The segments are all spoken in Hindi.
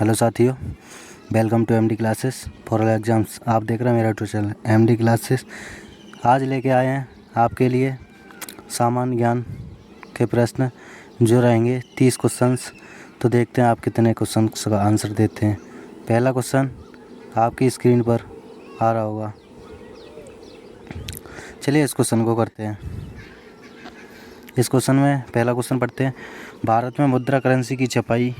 हेलो साथियों, welcome to MD classes for all exams. आप देख रहे हैं मेरा यूट्यूब चैनल एमडी क्लासेस। आज लेके आए हैं आपके लिए सामान्य ज्ञान के प्रश्न जो रहेंगे 30 क्वेश्चंस। तो देखते हैं आप कितने क्वेश्चन का आंसर देते हैं। पहला क्वेश्चन आपकी स्क्रीन पर आ रहा होगा। चलिए इस क्वेश्चन को करते हैं। इस क्वेश्चन में पहला क्वेश्चन पढ़ते हैं। भारत में मुद्रा करेंसी की छपाई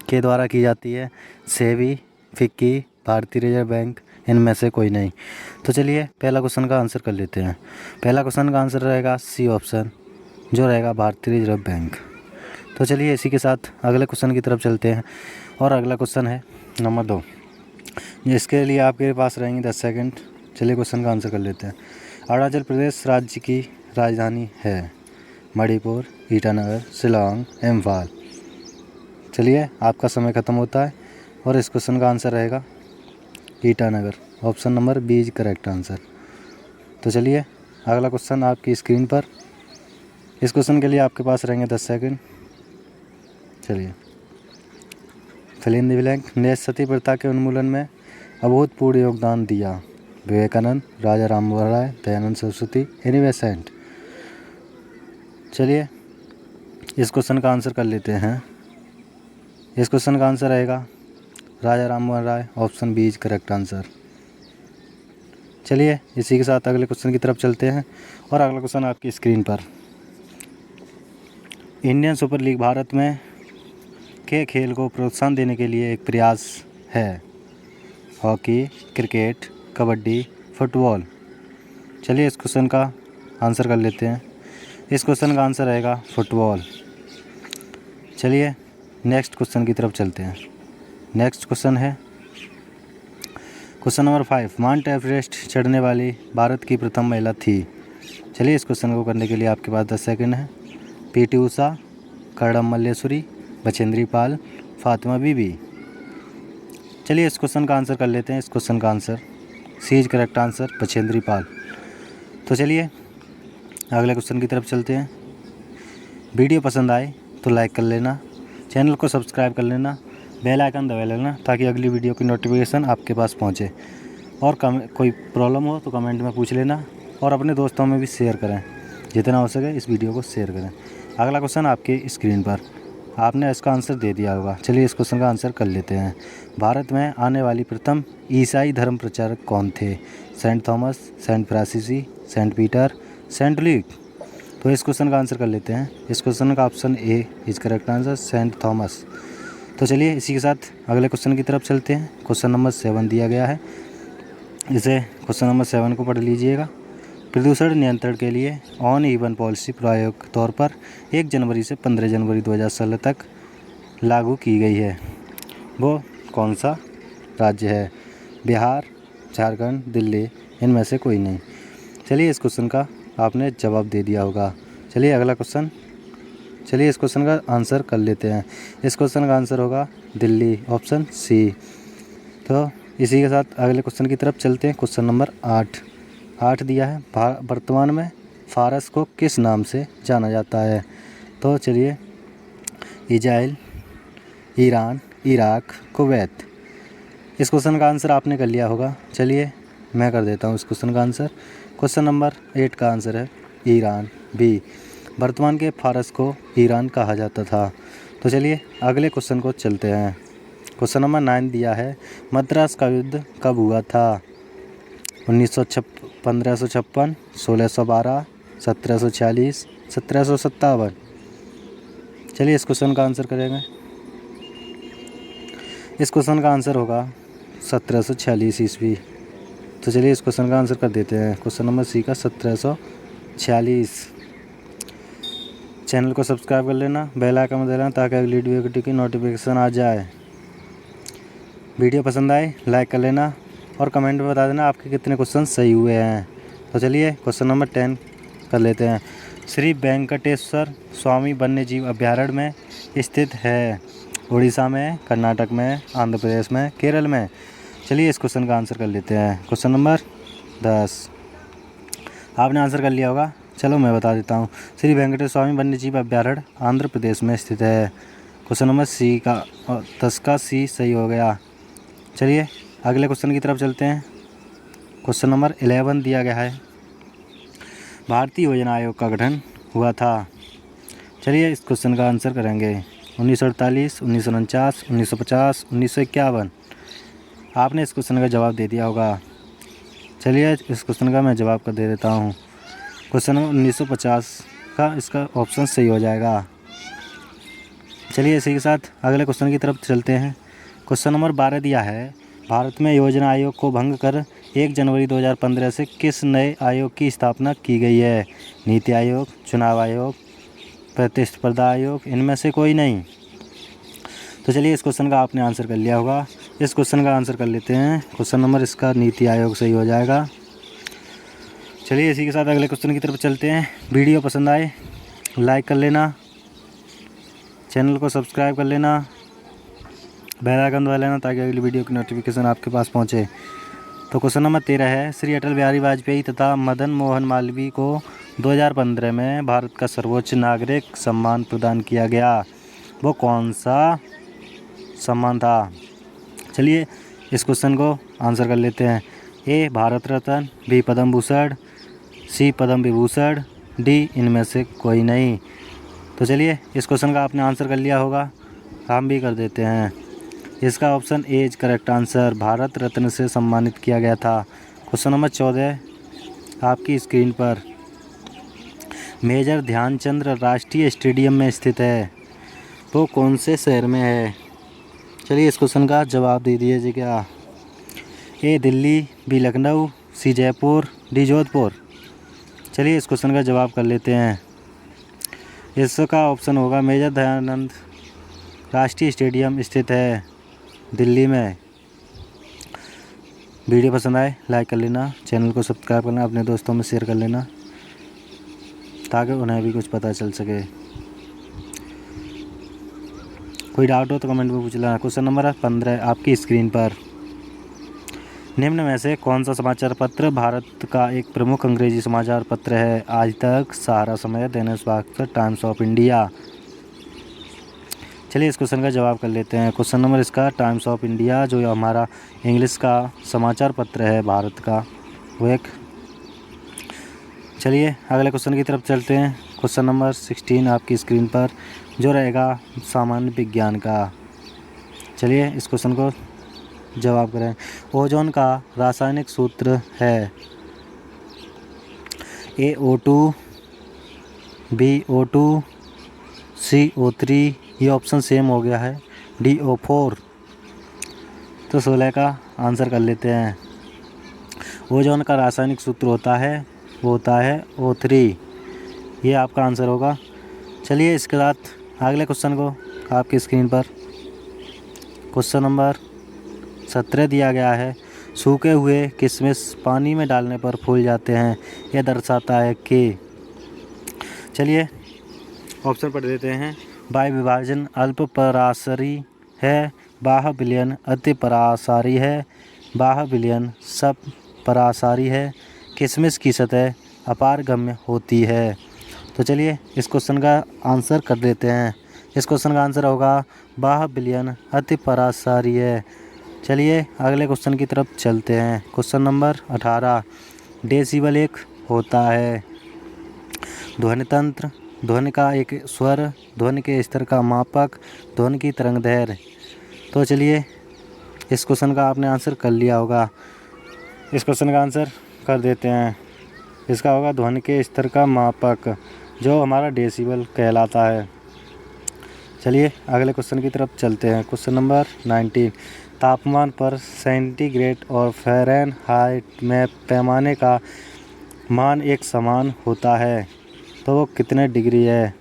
के द्वारा की जाती है। सेबी, फिक्की, भारतीय रिजर्व बैंक, इनमें से कोई नहीं। तो चलिए पहला क्वेश्चन का आंसर कर लेते हैं। पहला क्वेश्चन का आंसर रहेगा सी ऑप्शन, जो रहेगा भारतीय रिजर्व बैंक। तो चलिए इसी के साथ अगले क्वेश्चन की तरफ चलते हैं। और अगला क्वेश्चन है नंबर 2। इसके लिए आपके पास रहेंगे 10 सेकंड। चलिए क्वेश्चन का आंसर कर लेते हैं। अरुणाचल प्रदेश राज्य की राजधानी है मणिपुर, ईटानगर, शिलांग, इम्फाल। चलिए आपका समय ख़त्म होता है और इस क्वेश्चन का आंसर रहेगा Itanagar. Option number B is correct answer. तो चलिए अगला क्वेश्चन आपकी स्क्रीन पर। इस क्वेश्चन के लिए आपके पास रहेंगे 10 सेकंड। चलिए फिल इन द ब्लैंक। ने सती प्रथा के उन्मूलन में अभूतपूर्व योगदान दिया। विवेकानंद, राजा राम मोहन राय, दयानंद सरस्वती, एनी बेसेंट। चलिए इस क्वेश्चन का आंसर कर लेते हैं। इस क्वेश्चन का आंसर रहेगा Raja Ram Mohan Roy. Option B is correct answer. चलिए इसी के साथ अगले क्वेश्चन की तरफ चलते हैं। और अगला क्वेश्चन आपकी स्क्रीन पर। इंडियन सुपर लीग भारत में के खेल को प्रोत्साहन देने के लिए एक प्रयास है। Hockey, cricket, kabaddi, football. चलिए इस क्वेश्चन का आंसर कर लेते हैं। इस क्वेश्चन का आंसर रहेगा फुटबॉल। चलिए नेक्स्ट क्वेश्चन की तरफ चलते हैं। नेक्स्ट क्वेश्चन है क्वेश्चन नंबर 5। माउंट एवरेस्ट चढ़ने वाली भारत की प्रथम महिला थी। चलिए इस क्वेश्चन को करने के लिए आपके पास 10 सेकंड है। पीटी उषा, कर्णम मल्लेश्वरी, बचेंद्री पाल, फातिमा बीबी। चलिए इस क्वेश्चन का आंसर कर लेते हैं। इस क्वेश्चन का answer C is correct answer, Bachendri Pal. तो चलिए अगले क्वेश्चन की तरफ चलते हैं। वीडियो पसंद आए तो लाइक कर लेना, चैनल को सब्सक्राइब कर लेना, बेल आइकन दबा लेना ताकि अगली वीडियो की नोटिफिकेशन आपके पास पहुंचे। और कोई प्रॉब्लम हो तो कमेंट में पूछ लेना और अपने दोस्तों में भी शेयर करें। जितना हो सके इस वीडियो को शेयर करें। अगला क्वेश्चन आपके स्क्रीन पर। आपने इसका आंसर दे दिया होगा। चलिए इस क्वेश्चन का आंसर कर लेते हैं। भारत में आने वाली प्रथम ईसाई धर्म प्रचारक कौन थे? Saint Thomas, Saint Francis, Saint Peter, Saint Luke. तो इस क्वेश्चन का आंसर कर लेते हैं। इस क्वेश्चन का option A is correct answer, Saint Thomas. तो चलिए इसी के साथ अगले क्वेश्चन की तरफ चलते हैं। क्वेश्चन नंबर 7 दिया गया है। इसे क्वेश्चन नंबर 7 को पढ़ लीजिएगा। प्रदूषण नियंत्रण के लिए ऑन इवन पॉलिसी प्रायोगिक तौर पर 1 जनवरी से 15 जनवरी 2016 तक लागू की गई है। वो कौन सा राज्य है? बिहार, झारखंड, दिल्ली, इनमें से कोई नहीं। चलिए इस क्वेश्चन का आपने जवाब दे दिया होगा। चलिए अगला क्वेश्चन। चलिए इस क्वेश्चन का आंसर कर लेते हैं। इस क्वेश्चन का आंसर होगा दिल्ली, ऑप्शन सी। तो इसी के साथ अगले क्वेश्चन की तरफ चलते हैं। क्वेश्चन नंबर 8 दिया है। वर्तमान में फारस को किस नाम से जाना जाता है? तो चलिए इजराइल, ईरान, इराक, कुवैत। इस क्वेश्चन का आंसर आपने कर लिया होगा। चलिए मैं कर देता हूँ इस क्वेश्चन का आंसर। क्वेश्चन नंबर 8 का आंसर है ईरान, बी। वर्तमान के फारस को ईरान कहा जाता था। तो चलिए अगले क्वेश्चन को चलते हैं। क्वेश्चन नंबर 9 दिया है। मद्रास का युद्ध कब हुआ था? 1556, 1612, 1746, 1757। चलिए इस क्वेश्चन का आंसर करेंगे। इस क्वेश्चन का आंसर होगा 1746 ईस्वी। तो चलिए इस क्वेश्चन का आंसर कर देते हैं। क्वेश्चन नंबर सी का 1746। चैनल को सब्सक्राइब कर लेना, बेल आइकन दे लेना ताकि अगली वीडियो की नोटिफिकेशन आ जाए। वीडियो पसंद आए लाइक कर लेना और कमेंट में बता देना आपके कितने क्वेश्चन सही हुए हैं। तो चलिए क्वेश्चन नंबर 10 कर लेते हैं। श्री वेंकटेश्वर स्वामी वन्यजीव अभयारण्य में स्थित है। उड़ीसा में, कर्नाटक में, आंध्र प्रदेश में, केरल में। चलिए इस क्वेश्चन का आंसर कर लेते हैं। क्वेश्चन नंबर 10 आपने आंसर कर लिया होगा। चलो मैं बता देता हूँ। श्री वेंकटेश्वर स्वामी वन्यजीव अभयारण्य आंध्र प्रदेश में स्थित है। क्वेश्चन नंबर सी का 10 का सी सही हो गया। चलिए अगले क्वेश्चन की तरफ चलते हैं। क्वेश्चन नंबर 11 दिया गया है, भारतीय योजना आयोग का गठन हुआ था। चलिए इस क्वेश्चन का आंसर करेंगे 1948, 1949, 1950, 1951। आपने इस क्वेश्चन का जवाब दे दिया होगा। चलिए इस क्वेश्चन का मैं जवाब कर दे देता हूँ। क्वेश्चन नंबर 1950 का इसका ऑप्शन सही हो जाएगा। चलिए इसी के साथ अगले क्वेश्चन की तरफ चलते हैं। क्वेश्चन नंबर 12 दिया है, भारत में योजना आयोग को भंग कर 1 जनवरी 2015 से किस नए आयोग की स्थापना की गई है? नीति आयोग, चुनाव आयोग, प्रतिस्पर्धा आयोग, इनमें से कोई नहीं। तो चलिए इस क्वेश्चन का आपने आंसर कर लिया होगा। इस क्वेश्चन का आंसर कर लेते हैं। क्वेश्चन नंबर इसका नीति आयोग सही हो जाएगा। चलिए इसी के साथ अगले क्वेश्चन की तरफ चलते हैं। वीडियो पसंद आए लाइक कर लेना, चैनल को सब्सक्राइब कर लेना, बेल आइकन दबा लेना ताकि अगली वीडियो की नोटिफिकेशन आपके पास पहुंचे। तो क्वेश्चन नंबर 13 है, श्री अटल बिहारी वाजपेयी तथा मदन मोहन मालवीय को 2015 में भारत का सर्वोच्च नागरिक सम्मान प्रदान किया गया। वो कौन सा सम्मान था? चलिए इस क्वेश्चन को आंसर कर लेते हैं। ए भारत रत्न, बी पद्म भूषण, सी पद्म विभूषण, डी इनमें से कोई नहीं। तो चलिए इस क्वेश्चन का आपने आंसर कर लिया होगा, हम भी कर देते हैं। इसका option A is correct answer, Bharat Ratna से सम्मानित किया गया था। क्वेश्चन नंबर 14 आपकी स्क्रीन पर, मेजर ध्यानचंद राष्ट्रीय स्टेडियम में स्थित है, तो कौन से शहर में है? चलिए इस क्वेश्चन का जवाब दे दीजिए क्या। ए दिल्ली, बी लखनऊ, सी जयपुर, डी जोधपुर। चलिए इस क्वेश्चन का जवाब कर लेते हैं। इसका ऑप्शन होगा मेजर ध्यानचंद राष्ट्रीय स्टेडियम स्थित है दिल्ली में। वीडियो पसंद आए लाइक कर लेना, चैनल को सब्सक्राइब करना, अपने दोस्तों में शेयर कर लेना ताकि उन्हें भी कुछ पता चल सके। कोई डाउट हो तो कमेंट में पूछ लेना। क्वेश्चन नंबर 15 आपकी स्क्रीन पर, निम्न में से कौन सा समाचार पत्र भारत का एक प्रमुख अंग्रेजी समाचार पत्र है? आज तक, सहारा समय, Dainik Bhaskar, times of India. चलिए इस क्वेश्चन का जवाब कर लेते हैं। क्वेश्चन नंबर इसका टाइम्स ऑफ इंडिया, जो हमारा इंग्लिश का समाचार पत्र है भारत का, वो एक। चलिए अगले क्वेश्चन की तरफ चलते हैं। क्वेश्चन नंबर 16 आपकी स्क्रीन पर, जो रहेगा सामान्य विज्ञान का। चलिए इस क्वेश्चन को जवाब करें। ओजोन का रासायनिक सूत्र है? ए O2, बी O2, सी O3, ये ऑप्शन सेम हो गया है, डी O4। तो 16 का आंसर कर लेते हैं। ओजोन का रासायनिक सूत्र होता है, वो होता है O3। ये आपका आंसर होगा। चलिए इसके साथ अगले क्वेश्चन को आपकी स्क्रीन पर, क्वेश्चन नंबर 17 दिया गया है, सूखे हुए किशमिश पानी में डालने पर फूल जाते हैं, यह दर्शाता है कि। चलिए ऑप्शन पढ़ देते हैं। वायु विभाजन अल्प परासरी है, बाह्य विलयन अति परासारी है, बाह्य विलयन सब परासारी है, किशमिश की सतह अपारगम्य होती है। तो चलिए इस क्वेश्चन का आंसर कर देते हैं। इस क्वेश्चन का आंसर होगा बाह्य विलयन अति परासारी है। चलिए अगले क्वेश्चन की तरफ चलते हैं। क्वेश्चन नंबर 18, डेसिबल एक होता है ध्वनि तंत्र, ध्वनि का एक स्वर, ध्वनि के स्तर का मापक, ध्वनि की तरंगदैर्घ्य। तो चलिए इस क्वेश्चन का आपने आंसर कर लिया होगा। इस क्वेश्चन का आंसर कर देते हैं। इसका होगा ध्वनि के स्तर का मापक, जो हमारा डेसिबल कहलाता है। चलिए अगले क्वेश्चन की तरफ चलते हैं। क्वेश्चन नंबर 19, तापमान पर सेंटीग्रेड और फ़ारेनहाइट में पैमाने का मान एक समान होता है, तो वो कितने डिग्री है?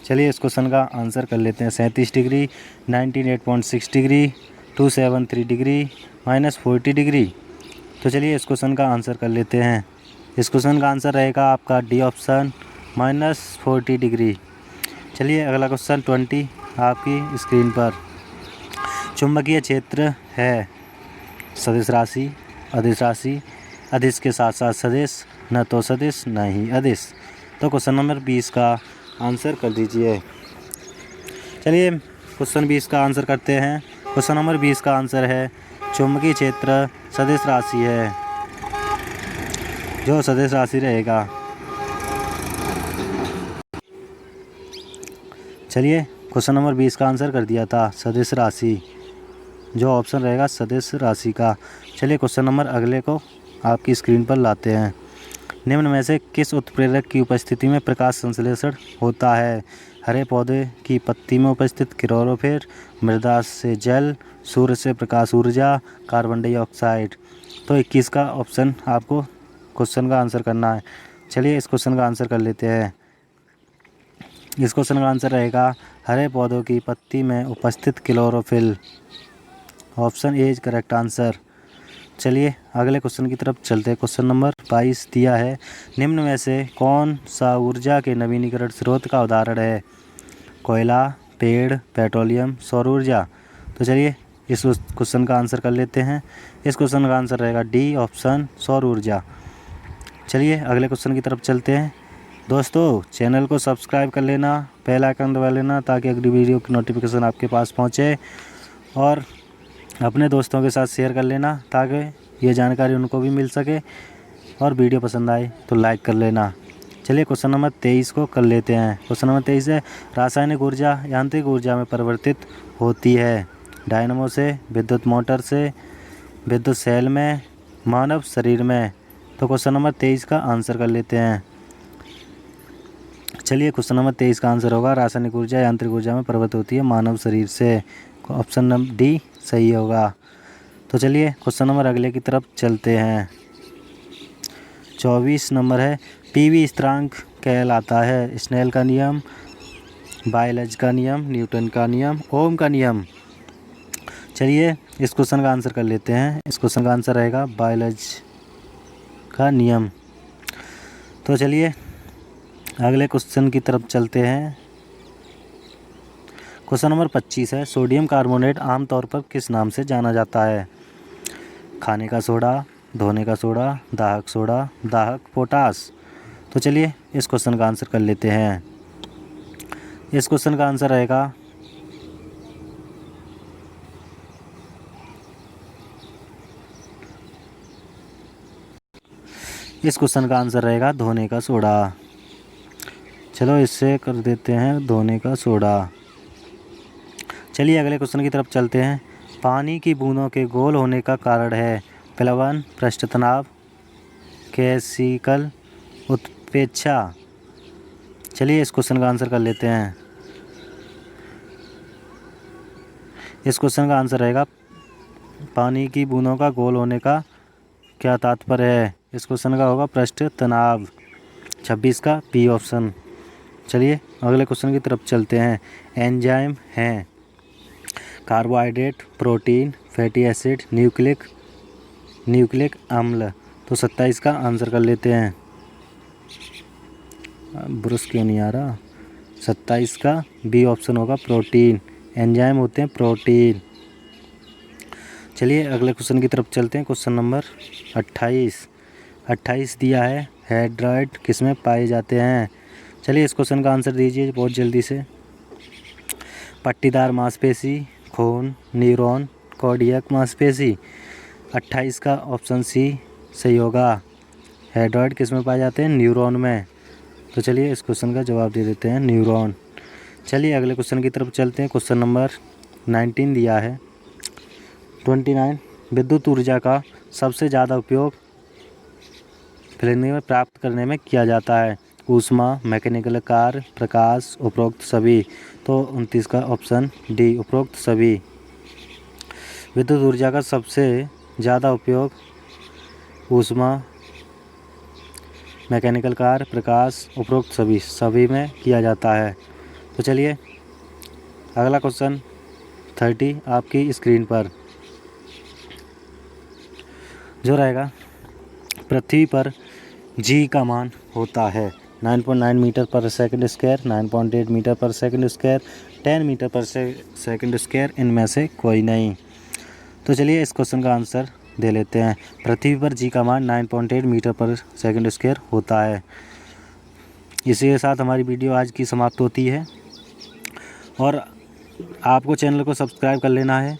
चलिए इस क्वेश्चन का आंसर कर लेते हैं। 37 डिग्री, 98.6 डिग्री, 273 डिग्री, -40 डिग्री। तो चलिए इस क्वेश्चन का आंसर कर लेते हैं। इस क्वेश्चन का आंसर रहेगा आपका डी ऑप्शन, -40 डिग्री। चलिए अगला क्वेश्चन 20 आपकी स्क्रीन पर, चुंबकीय क्षेत्र है सदिश राशि, अदिश राशि, अदिश के साथ साथ सदिश, न तो सदिश न ही अदिश। तो क्वेश्चन नंबर 20 का आंसर कर दीजिए। चलिए क्वेश्चन 20 का आंसर करते हैं। क्वेश्चन नंबर 20 का आंसर है चुंबकीय क्षेत्र सदिश राशि है, जो सदिश राशि रहेगा। चलिए क्वेश्चन नंबर 20 का आंसर कर दिया था सदिश राशि, जो ऑप्शन रहेगा सदिश राशि का। चलिए क्वेश्चन नंबर अगले को आपकी स्क्रीन पर लाते हैं। निम्न में से किस उत्प्रेरक की उपस्थिति में प्रकाश संश्लेषण होता है? हरे पौधे की पत्ती में उपस्थित क्लोरोफिल, मृदा से जल, सूर्य से प्रकाश ऊर्जा, कार्बन डाइऑक्साइड। तो 21 का ऑप्शन आपको क्वेश्चन का आंसर करना है। चलिए इस क्वेश्चन का आंसर कर लेते हैं। इस क्वेश्चन का आंसर रहेगा हरे पौधों की पत्ती में उपस्थित chlorophyll. Option A is correct answer. चलिए अगले क्वेश्चन की तरफ चलते हैं। क्वेश्चन नंबर 22 दिया है, निम्न में से कौन सा ऊर्जा के नवीनीकरण स्रोत का उदाहरण है? कोयला, पेड़, पेट्रोलियम, सौर ऊर्जा। तो चलिए इस क्वेश्चन का आंसर कर लेते हैं। इस क्वेश्चन का आंसर रहेगा डी ऑप्शन सौर ऊर्जा। चलिए अगले क्वेश्चन की तरफ चलते हैं। दोस्तों चैनल को सब्सक्राइब कर लेना, बेल आइकन दबा लेना ताकि अगली वीडियो की नोटिफिकेशन आपके पास पहुँचे, और अपने दोस्तों के साथ शेयर कर लेना ताकि ये जानकारी उनको भी मिल सके, और वीडियो पसंद आए तो लाइक कर लेना। चलिए क्वेश्चन नंबर 23 को कर लेते हैं। क्वेश्चन नंबर 23 है, रासायनिक ऊर्जा यांत्रिक ऊर्जा में परिवर्तित होती है? डायनमो से, विद्युत मोटर से, विद्युत सेल में, मानव शरीर में। तो क्वेश्चन नंबर 23 का आंसर कर लेते हैं। चलिए क्वेश्चन नंबर 23 का आंसर होगा रासायनिक ऊर्जा यांत्रिक ऊर्जा में परिवर्तित होती है मानव शरीर से। ऑप्शन नंबर डी सही होगा। तो चलिए क्वेश्चन नंबर अगले की तरफ चलते हैं। 24 नंबर है, पीवी स्थिरांक कहलाता है? स्नेल का नियम, बायलज का नियम, न्यूटन का नियम, ओम का नियम। चलिए इस क्वेश्चन का आंसर कर लेते हैं। इस क्वेश्चन का आंसर रहेगा बायलज का नियम। तो चलिए अगले क्वेश्चन की तरफ चलते हैं। क्वेश्चन नंबर 25 है, सोडियम कार्बोनेट आमतौर पर किस नाम से जाना जाता है? खाने का सोडा, धोने का सोडा, दाहक सोडा, दाहक पोटास। तो चलिए इस क्वेश्चन का आंसर कर लेते हैं। इस क्वेश्चन का आंसर रहेगा धोने का सोडा। चलो इससे कर देते हैं धोने का सोडा। चलिए अगले क्वेश्चन की तरफ चलते हैं। पानी की बूंदों के गोल होने का कारण है? प्लवन, पृष्ठ तनाव, कैसिकल उत्प्रेक्षा। चलिए इस क्वेश्चन का आंसर कर लेते हैं। इस क्वेश्चन का आंसर रहेगा पानी की बूंदों का गोल होने का क्या तात्पर्य है? इस क्वेश्चन का होगा पृष्ठ तनाव। 26 का बी ऑप्शन। चलिए अगले क्वेश्चन की तरफ चलते हैं। एंजाइम हैं carbohydrate, protein, fatty acid, nucleic अम्ल। तो 27 का आंसर कर लेते हैं। ब्रश क्यों नहीं आ रहा? 27 का बी ऑप्शन होगा प्रोटीन। एंजाइम होते हैं प्रोटीन। चलिए अगले क्वेश्चन की तरफ चलते हैं। क्वेश्चन नंबर 28 दिया है, हेड्रॉइड किसमें पाए जाते हैं? चलिए इस क्वेश्चन का आंसर दीजिए बहुत जल्दी से। पट्टीदार मांसपेशी, खून, न्यूरॉन, कार्डियक मांसपेशी। 28 का ऑप्शन सी सही होगा। हेड्रॉइड किस में पाए जाते हैं? न्यूरॉन में। तो चलिए इस क्वेश्चन का जवाब दे देते हैं न्यूरॉन। चलिए अगले क्वेश्चन की तरफ चलते हैं। क्वेश्चन नंबर 19 दिया है, 29, विद्युत ऊर्जा का सबसे ज़्यादा उपयोग प्राप्त करने में किया जाता है? ऊष्मा, मैकेनिकल कार्य, प्रकाश, उपरोक्त सभी। तो 29 का ऑप्शन डी उपरोक्त सभी। विद्युत ऊर्जा का सबसे ज़्यादा उपयोग ऊष्मा, मैकेनिकल कार्य, प्रकाश, उपरोक्त सभी में किया जाता है। तो चलिए अगला क्वेश्चन 30 आपकी स्क्रीन पर जो रहेगा, पृथ्वी पर जी का मान होता है 9.9 मीटर पर सेकंड स्क्वायर, 9.8 मीटर पर सेकंड स्क्वायर, 10 मीटर पर सेकंड स्क्वायर, इनमें से कोई नहीं। तो चलिए इस क्वेश्चन का आंसर दे लेते हैं। पृथ्वी पर जी का मान 9.8 मीटर पर सेकंड स्क्वायर होता है। इसी के साथ हमारी वीडियो आज की समाप्त होती है, और आपको चैनल को सब्सक्राइब कर लेना है,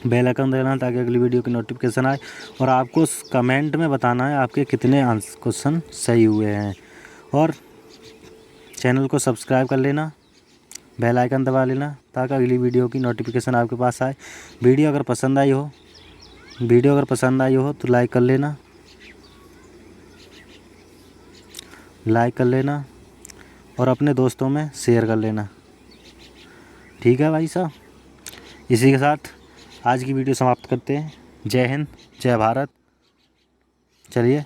बेल आइकन देना ताकि अगली वीडियो की नोटिफिकेशन आए, और आपको कमेंट में बताना है आपके कितने क्वेश्चन सही हुए हैं। और चैनल को सब्सक्राइब कर लेना, बेल आइकन दबा लेना ताकि अगली वीडियो की नोटिफिकेशन आपके पास आए। वीडियो अगर पसंद आई हो तो लाइक कर लेना और अपने दोस्तों में शेयर कर लेना। ठीक है भाई साहब, इसी के साथ आज की वीडियो समाप्त करते हैं। जय हिंद, जय भारत। चलिए।